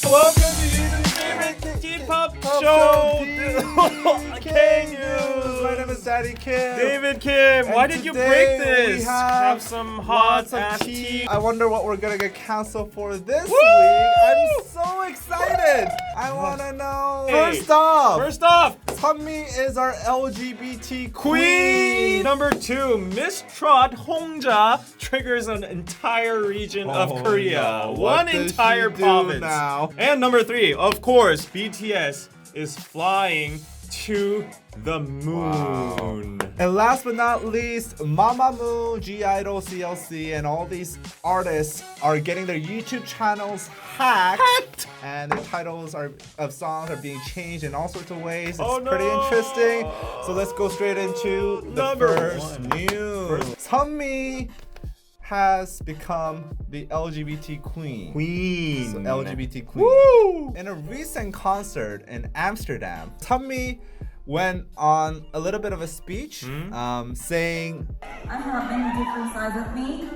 Welcome to your favorite K-pop show, DK News. My name is Daddy Kim. David Kim, why did you break this? We have some hot lots of tea. I wonder what we're gonna get canceled for this Woo! week. I'm so excited. I wanna know. Hey, First off, Sunmi is our LGBT Queen. Number 2, Miss Trot Hongja triggers an entire region of Korea. no. One What does entire she do province. now? And number 3, of course, BTS is flying to the moon. And last but not least, Mamamoo CLC and all these artists are getting their YouTube channels hacked. And their titles of songs are being changed in all sorts of ways. It's pretty interesting. So let's go straight into the Number first one. news. Sunmi has become the LGBT queen. So LGBT queen. Woo! In a recent concert in Amsterdam, Sunmi went on a little bit of a speech saying, I have many different sides of me.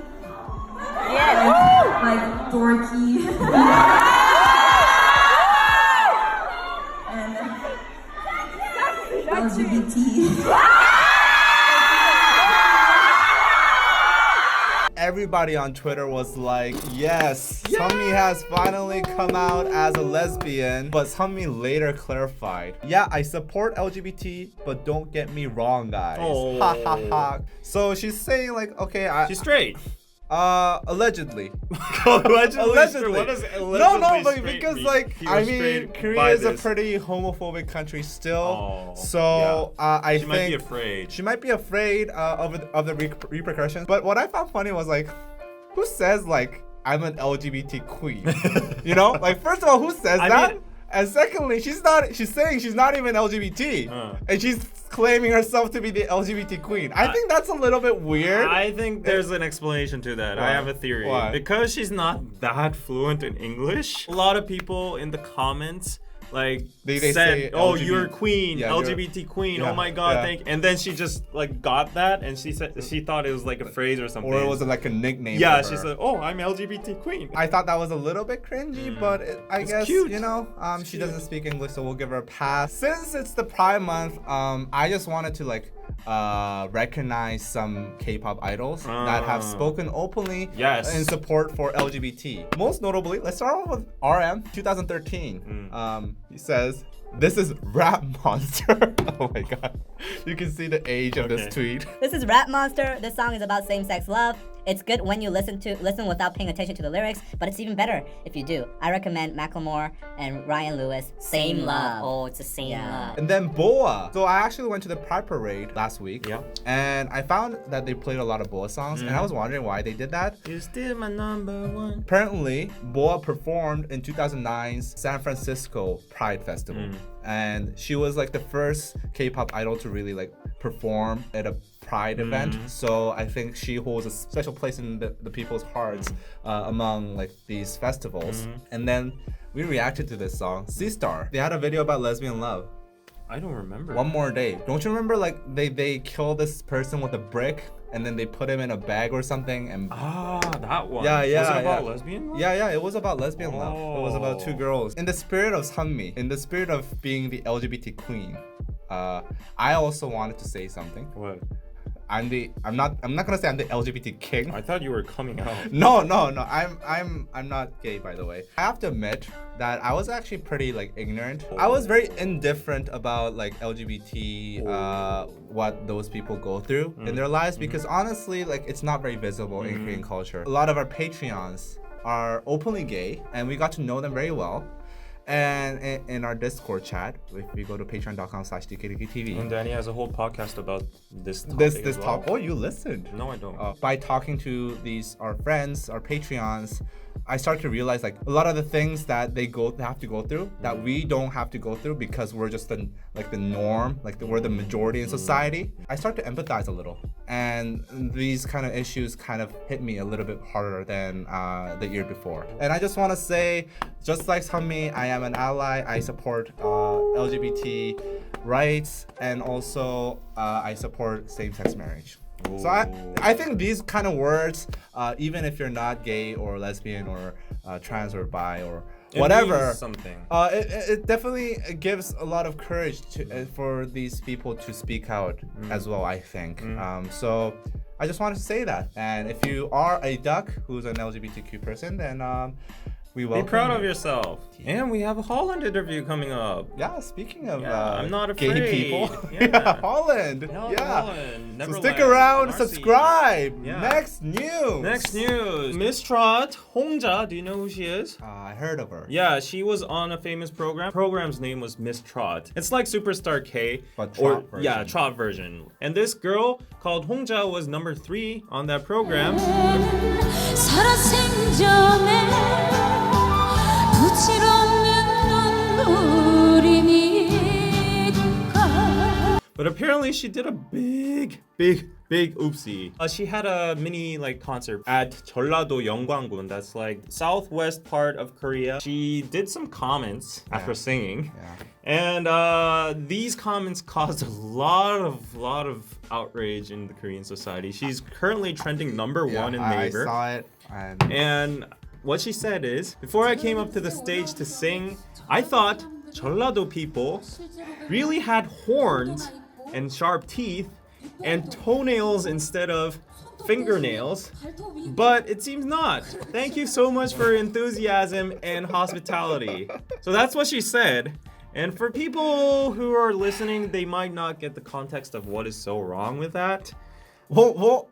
Yeah. Like dorky. And LGBT. everybody on Twitter was like, yes, Sunmi has finally come out as a lesbian. But Sunmi later clarified, yeah, I support LGBT, but don't get me wrong, guys. Oh. Ha ha ha. So she's saying like, okay, She's straight. allegedly. Allegedly. What does allegedly No, but straight because mean? like He I was mean, straight Korea by is a this. pretty homophobic country still. Oh, So I She think might be afraid. she might be afraid of the repercussions. But what I found funny was like, who says like I'm an LGBT queen? You know, like first of all, who says that? mean- And secondly, she's saying she's not even LGBT, and she's claiming herself to be the LGBT queen. I think that's a little bit weird. I think there's an explanation to that. Why? I have a theory. Why? Because she's not that fluent in English, a lot of people in the comments like They said, say "Oh, LGBT you're queen, Yeah, you're- LGBT queen. yeah, Oh my god, yeah. thank." And then she just like got that, and she said she thought it was like a phrase or something. or it was like a nickname. yeah, for she her. said, "Oh, I'm LGBT queen." I thought that was a little bit cringy, but I It's guess cute. you know, she doesn't speak English, so we'll give her a pass. Since it's the Pride Month, I just wanted to like recognize some K-pop idols that have spoken openly Yes. in support for LGBT. Most notably, let's start off with RM 2013. He says, "This is Rap Monster." Oh my god, you can see the age of this tweet. This is Rap Monster. This song is about same-sex love. It's good when you listen without paying attention to the lyrics, but it's even better if you do. I recommend Macklemore and Ryan Lewis. Same Love. Oh, it's the same love. And then Boa. So I actually went to the Pride Parade last week. Yeah. And I found that they played a lot of Boa songs, and I was wondering why they did that. You're still my number one. Apparently, Boa performed in 2009's San Francisco Pride Festival. And she was like the first K-pop idol to really like perform at a Pride event. So I think she holds a special place in the people's hearts among like these festivals. And then we reacted to this song, C-Star. They had a video about lesbian love. I don't remember. One More Day. Don't you remember like they kill this person with a brick and then they put him in a bag or something and That one. Yeah, yeah, Was it about yeah. lesbian love? yeah, it was about lesbian love. It was about two girls. In the spirit of Sunmi, in the spirit of being the LGBT queen, I also wanted to say something. What? I'm not gonna say I'm the LGBT king. I thought you were coming out. No. I'm not gay, by the way. I have to admit that I was actually pretty like ignorant. I was very indifferent about like LGBT, what those people go through in their lives because honestly, like it's not very visible in Korean culture. A lot of our Patreons are openly gay, and we got to know them very well. And in our Discord chat, if you go to patreon.com/DKDKTV, And Danny has a whole podcast about this topic. this as well. talk. Oh, you listened. No, I don't. By talking to our friends, our Patreons, I started to realize like a lot of the things that they have to go through that we don't have to go through because we're just the norm, we're the majority in society. I start to empathize a little, and these kind of issues kind of hit me a little bit harder than the year before. And I just want to say, just like Sunmi, I am an ally. I support LGBT rights, and also I support same-sex marriage. So I think these kind of words, even if you're not gay or lesbian or trans or bi or whatever, something. It definitely gives a lot of courage to, for these people to speak out as well, I think. So I just wanted to say that. And if you are a duck who's an LGBTQ person, then we welcome Be proud you. of yourself. And we have a Holland interview coming up. Yeah, speaking of I'm not afraid. gay people. Yeah. Holland. Yeah, Yeah. Holland. So Neverland, stick around, NRC. subscribe. Yeah. Next news. Next news. Miss Trot Hongja. Do you know who she is? I heard of her. Yeah, she was on a famous program. Program's name was Miss Trot. It's like Superstar K. But Trot version. Yeah, Trot version. And this girl called Hongja was number 3 on that program. 살아생전에 부질없는 눈물이 니까 But apparently she did a big oopsie. She had a mini like concert at Jeollado Yeonggwanggun. That's like southwest part of Korea. She did some comments after singing. And these comments caused a lot of outrage in the Korean society. She's currently trending number 1 in I Naver. saw it. And what she said is, before I came up to the stage to sing, I thought Jeollado people really had horns and sharp teeth and toenails instead of fingernails, but it seems not. Thank you so much for your enthusiasm and hospitality. So that's what she said. And for people who are listening, they might not get the context of what is so wrong with that. Well,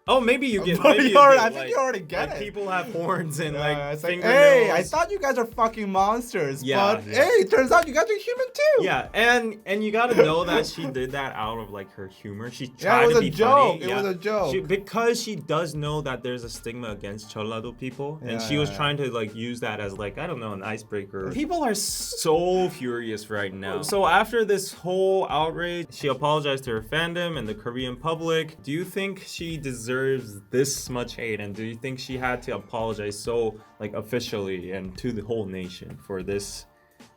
Oh, maybe you get. But Maybe you already- get, I think you already get like it. People have horns and like it's like, fingernails. hey, I thought you guys are fucking monsters, Yeah, but yeah. hey, turns out you guys are human too. Yeah, and you gotta know that she did that out of like her humor. She Yeah, tried it was to a be joke. funny. It was a joke. Because she does know that there's a stigma against Jeollado people, and she was trying to like use that as like, I don't know, an icebreaker. People are so furious right now. So after this whole outrage, she apologized to her fandom and the Korean public. Do you think she deserves this much hate, and do you think she had to apologize so like officially and to the whole nation for this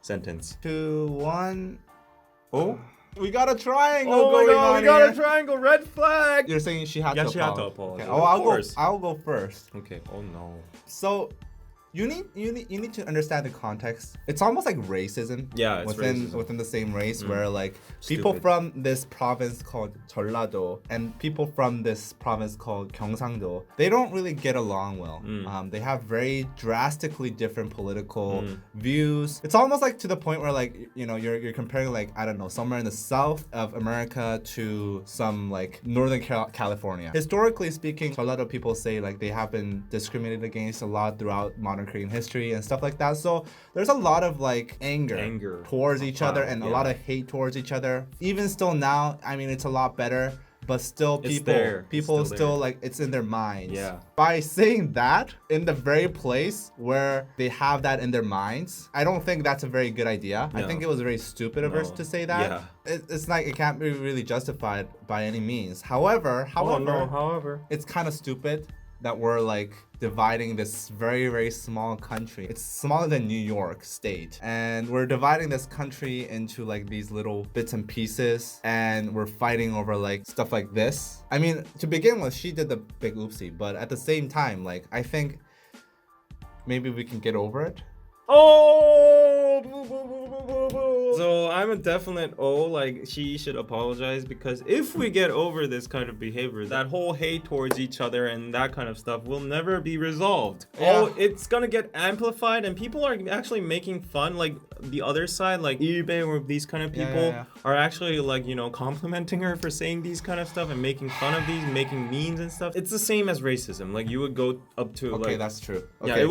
sentence? 2, 1. Oh, We got a triangle oh my going god, on we got here. a triangle, red flag. You're saying she had Yeah, to she had to apologize. apologize. Okay. Oh, Of course. I'll go first. Okay. Oh no. So you need to understand the context. It's almost like racism. Yeah, it's within racism. within the same race, where like people Stupid. from this province called Jeollado and people from this province called Gyeongsang-do, they don't really get along well. They have very drastically different political views. It's almost like to the point where like you're comparing like, I don't know, somewhere in the south of America to some like northern California. Historically speaking, Jeollado people say like they have been discriminated against a lot throughout modern Korean history and stuff like that. So there's a lot of like anger towards each other and a lot of hate towards each other. Even still now, I mean, it's a lot better, but still It's there. people It's still there. like it's in their minds. Yeah. By saying that in the very place where they have that in their minds, I don't think that's a very good idea. I No. think it was very stupid of her No. to say that. Yeah. It's like it can't be really justified by any means. However, it's kind of stupid that we're like dividing this very, very small country. It's smaller than New York State. And we're dividing this country into like these little bits and pieces, and we're fighting over like stuff like this. I mean, to begin with, she did the big oopsie, but at the same time, like, I think maybe we can get over it. Oh! So I'm a definite like she should apologize, because if we get over this kind of behavior, that whole hate towards each other and that kind of stuff will never be resolved. Yeah. Oh, it's gonna get amplified, and people are actually making fun, like the other side, like Ilbe or these kind of people are actually like, complimenting her for saying these kind of stuff and making fun of these, making memes and stuff. It's the same as racism. Like you would go up to Okay, like, that's true. yeah, Okay. you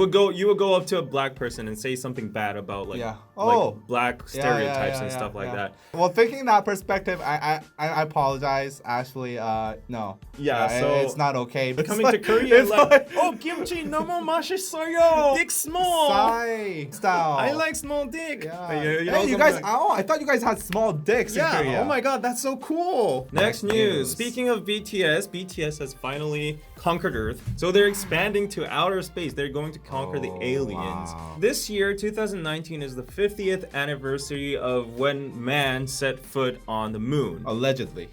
would go up to a black person and say something bad about like, Oh. like black stereotypes and stuff like that. Well, thinking that perspective, I apologize, Ashley. No. Yeah, so it's not okay. But Coming it's to Korea, it's like, oh, kimchi 너무 맛있어요. Dick small. Psy style. I like small dick. Yeah. Hey, Hey, you guys. Oh, I thought you guys had small dicks in Korea. Yeah. Oh my God, that's so cool. Next news. news. Speaking of BTS has finally conquered Earth. So they're expanding to outer space. They're going to conquer the aliens. Wow. This year, 2019, is the 50th anniversary of when man set foot on the moon. Allegedly.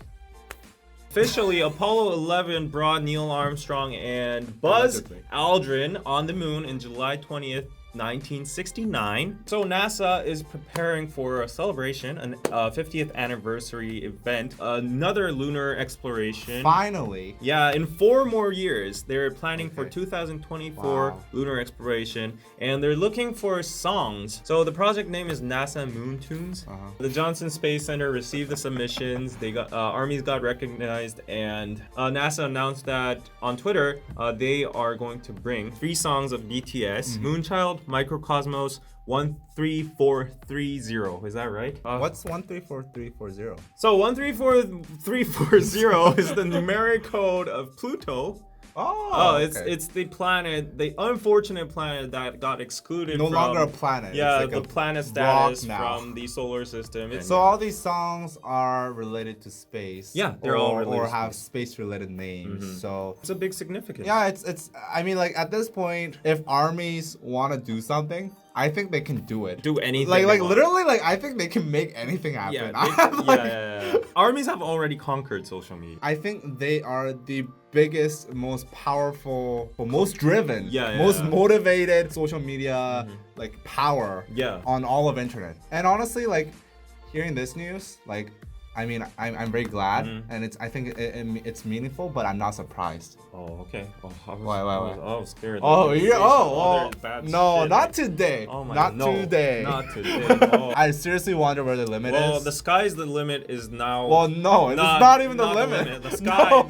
Officially, Apollo 11 brought Neil Armstrong and Buzz Allegedly. Aldrin on the moon in July 20th, 1969. So NASA is preparing for a celebration, a 50th anniversary event, another lunar exploration. Finally. Yeah, in 4 more years, they're planning for Okay. 2024 Wow. lunar exploration, and they're looking for songs. So the project name is NASA Moon Tunes. The Johnson Space Center received the submissions. They got armies got recognized, and NASA announced that on Twitter they are going to bring 3 songs of BTS: Moonchild, Microcosmos, 13430. Is that right? What's 134340? So 134340 is the numeric code of Pluto. Oh, It's the planet, the unfortunate planet that got excluded. no from, longer a planet. Yeah, it's like the a planet rock status now. from the solar system. So all these songs are related to space. Yeah, they're all related or to have space-related names. So it's a big significance. yeah, it's. I mean, like at this point, if armies want to do something, I think they can do it. Do anything. Like they want. literally, like I think they can make anything happen. Yeah, Like, yeah. Armies have already conquered social media. I think they are the biggest, most powerful, or most driven, Yeah, most yeah. motivated social media like power Yeah. on all of internet. And honestly, like hearing this news, like I mean, I'm very glad, and I think it's meaningful, but I'm not surprised. Oh, okay. Oh, I was, Why? I was scared. Oh, that yeah. you'd say some Oh, other bad no, shit. not today. Oh my not God, no, today. Not today. Oh. I seriously wonder where the limit Well, is. the sky's the limit is now. Well, no, it's not even the limit. The sky, No.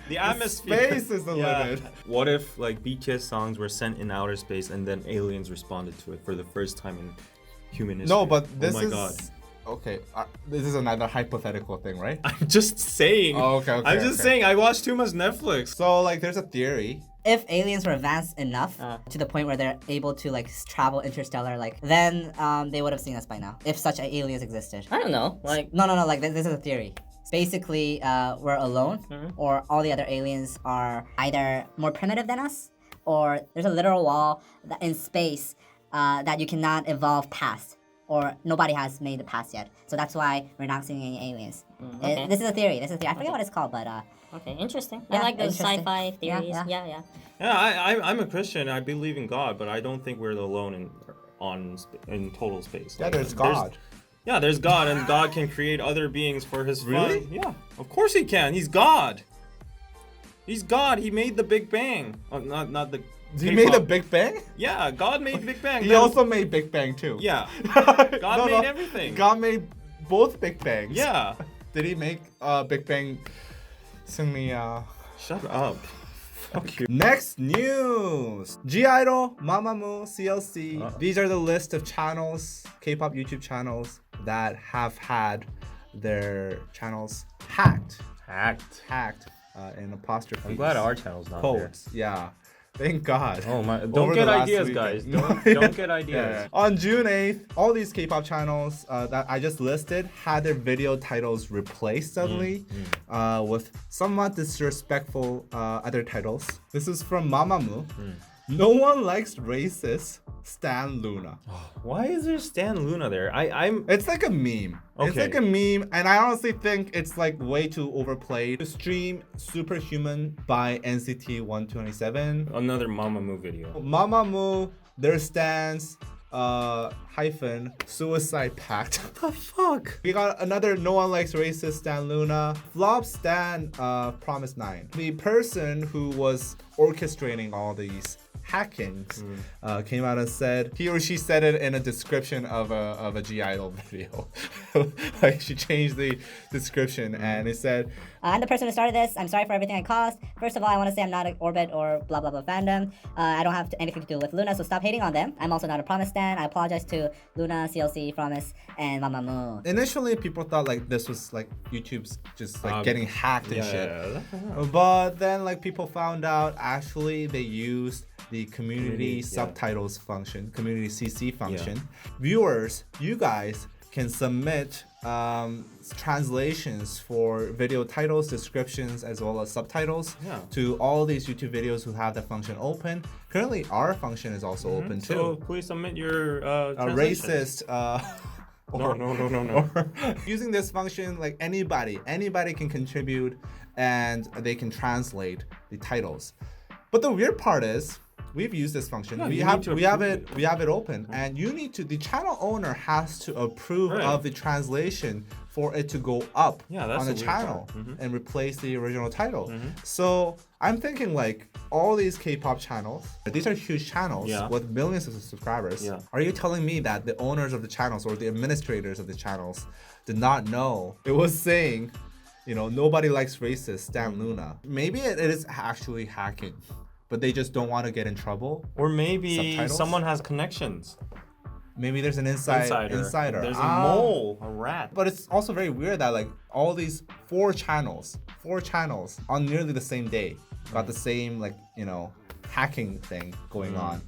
the atmosphere. Space is the limit. What if like BTS songs were sent in outer space and then aliens responded to it for the first time in human history? No, but this oh my is God. okay. This is another hypothetical thing, right? I'm just saying. Oh, okay, I'm just okay. saying. I watched too much Netflix. So like, there's a theory. If aliens were advanced enough to the point where they're able to like travel interstellar, like then they would have seen us by now. If such aliens existed. I don't know. Like, No. Like this is a theory. Basically, we're alone, or all the other aliens are either more primitive than us, or there's a literal wall that in space that you cannot evolve past, or nobody has made it past yet. So that's why we're not seeing any aliens. okay. This is a theory. I forget what it's called, but okay, interesting. Yeah, I like those interesting. sci-fi theories. Yeah. Yeah. Yeah, I'm a Christian. I believe in God, but I don't think we're alone in total space. Yeah, Like, there's God. Yeah, there's God, and God can create other beings for his Really? fun. Yeah, of course he can. He's God. He's God. He made the Big Bang. Oh, not the. He made the K-pop. Big Bang. Yeah, God made Big Bang. He Then- also made Big Bang too. Yeah. God made everything. God made both Big Bangs. Yeah. Did he make Big Bang? Sunmi. Shut up. Fuck you. Next news. G-Idol, Mamamoo CLC. These are the list of channels, K-pop YouTube channels that have had their channels hacked in apostrophes. I'm glad our channel's not there. codes. Yeah. Thank God. Oh my! Over Don't the get last ideas, week. guys. Don't get ideas. On June 8th, all these K-pop channels that I just listed had their video titles replaced suddenly with somewhat disrespectful other titles. This is from Mamamoo. No one likes racist Stan Luna. Why is there Stan Luna there? I'm. It's like a meme. It's Okay. like a meme, and I honestly think it's like way too overplayed. To stream Superhuman by NCT 127. Another Mamamoo video. Mamamoo, their stance, hyphen, suicide pact. What the fuck? We got another no one likes racist Stan Luna. Flop Stan, Promise 9. The person who was orchestrating all these hackings came out and said, he or she said it in a description of a G-Idol video. Like she changed the description and it said, I'm the person who started this. I'm sorry for everything I caused. First of all, I want to say I'm not an Orbit or blah blah blah fandom. I don't have anything to do with Luna, so stop hating on them. I'm also not a Promise stan. I apologize to Luna, CLC, Promise, and Mamamoo. initially people thought like this was like YouTube's just like getting hacked and shit. Yeah. But then like people found out actually they used the community subtitles function, community CC function. Viewers, you guys can submit translations for video titles, descriptions, as well as subtitles to all these YouTube videos who have that function open. Currently, our function is also open too. So please submit your A translations. racist No. Using this function, like anybody can contribute and they can translate the titles. But the weird part is we've used this function. Yeah, we you have need to we have approve it open, and the channel owner has to approve Right. of the translation for it to go up Yeah, that's on the the weird channel part. Mhm. and replace the original title. So I'm thinking like all these K-pop channels, these are huge channels Yeah. with millions of subscribers. Yeah. Are you telling me that the owners of the channels or the administrators of the channels did not know it was saying, nobody likes racist, Stan Luna? Maybe it is actually hacking, but they just don't want to get in trouble. Or maybe Subtitles? someone has connections. Maybe there's an insider. There's a mole, a rat. But it's also very weird that like all these four channels on nearly the same day got the same hacking thing going on.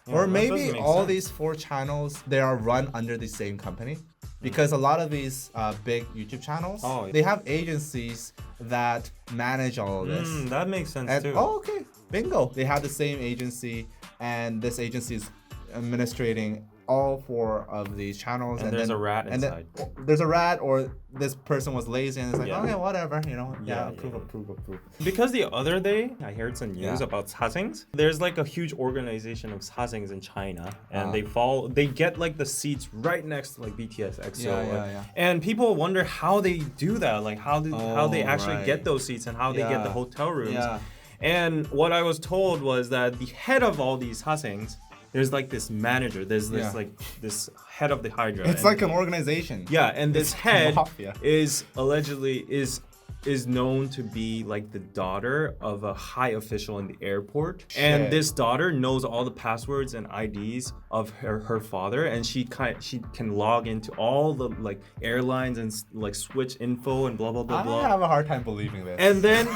Yeah, Or that maybe doesn't make all sense. these four channels, they are run under the same company. Because a lot of these big YouTube channels, they have agencies that manage all of this. That makes sense And, too. okay, bingo. They have the same agency, and this agency is administrating all four of these channels. And there's a rat and inside. There's a rat, or this person was lazy and it's like, Yeah. okay, whatever, Yeah, approve. Because the other day I heard some news Yeah. about sasengs. There's like a huge organization of sasengs in China, and Ah. they get like the seats right next to like BTS, EXO, Yeah. and people wonder how they do that, like how they actually right. get those seats and how they get the Yeah. hotel rooms. Yeah. And what I was told was that the head of all these sasengs, there's like this manager, there's this Yeah. this head of the Hydra. It's and- like an organization. yeah, and this head mafia. is allegedly is known to be like the daughter of a high official in the airport. Shit. And this daughter knows all the passwords and IDs of her father, and she can log into all the like airlines and like switch info and blah blah blah I blah. have a hard time believing this. And then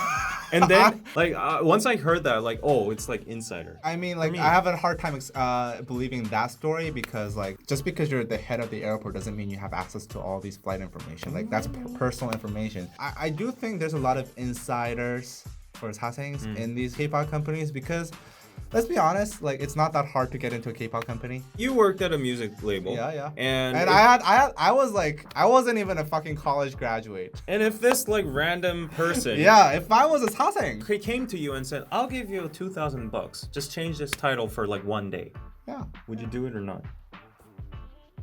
like once I heard that, like, oh, it's like insider. I mean, like, I have a hard time believing that story because, like, just because you're the head of the airport doesn't mean you have access to all these flight information. Like, that's personal information. I do think there's a lot of insiders for sasengs in these K-pop companies because, let's be honest, like, it's not that hard to get into a K-pop company. You worked at a music label. Yeah. And I was like, I wasn't even a fucking college graduate. and if this like random person Yeah, if I was a saseng. came to you and said, "I'll give you $2,000. Just change this title for like one day." Yeah. Would you do it or not?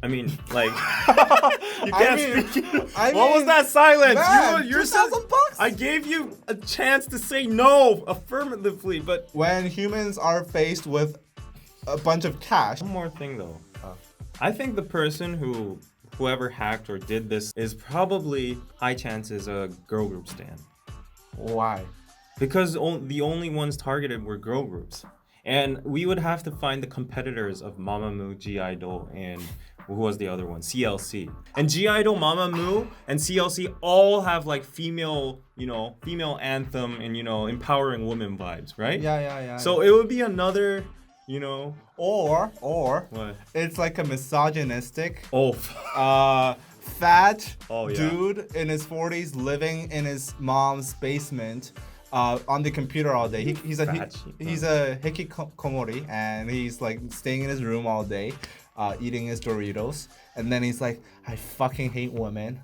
I mean, like, you I can't mean- speak. I What was mean, that silence? man, You're $2,000? I gave you a chance to say no affirmatively, but When humans are faced with a bunch of cash. one more thing though. I think the person whoever hacked or did this is probably high chances a girl group stan. Why? Because the only ones targeted were girl groups. And we would have to find the competitors of Mamamoo, G-Idol, and who was the other one? CLC. And G-Idol, Mamamoo, and CLC all have like female anthem and, empowering women vibes, right? Yeah. So it would be another, Or what? it's like a misogynistic, Oh, fat Oh, yeah. dude in his 40s living in his mom's basement on the computer all day. He's a hikikomori, and he's like staying in his room all day, eating his Doritos, and then he's like, I fucking hate women.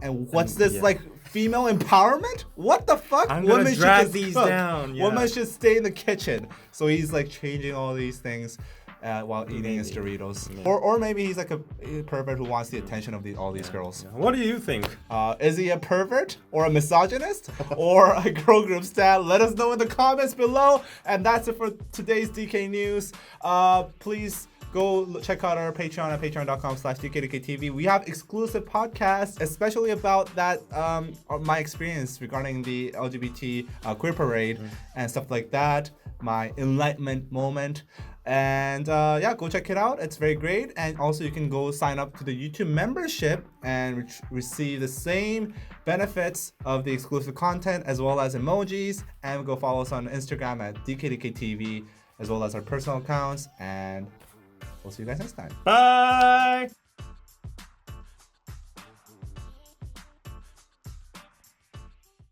And what's this yeah. like female empowerment? What the fuck? I'm gonna Women should drag just these cook. down, yeah. Women should stay in the kitchen. So he's like changing all these things while eating his Maybe. Doritos. Or maybe he's like a pervert who wants the attention of all these girls. what do you think? Is he a pervert or a misogynist or a girl group stan? Let us know in the comments below. And that's it for today's DK News. Please go check out our Patreon at patreon.com/DKDKTV. We have exclusive podcasts, especially about that my experience regarding the LGBT queer parade and stuff like that. My enlightenment moment. And go check it out. It's very great. And also you can go sign up to the YouTube membership and receive the same benefits of the exclusive content as well as emojis. And go follow us on Instagram at DKDKTV as well as our personal accounts. And we'll see you guys next time. Bye!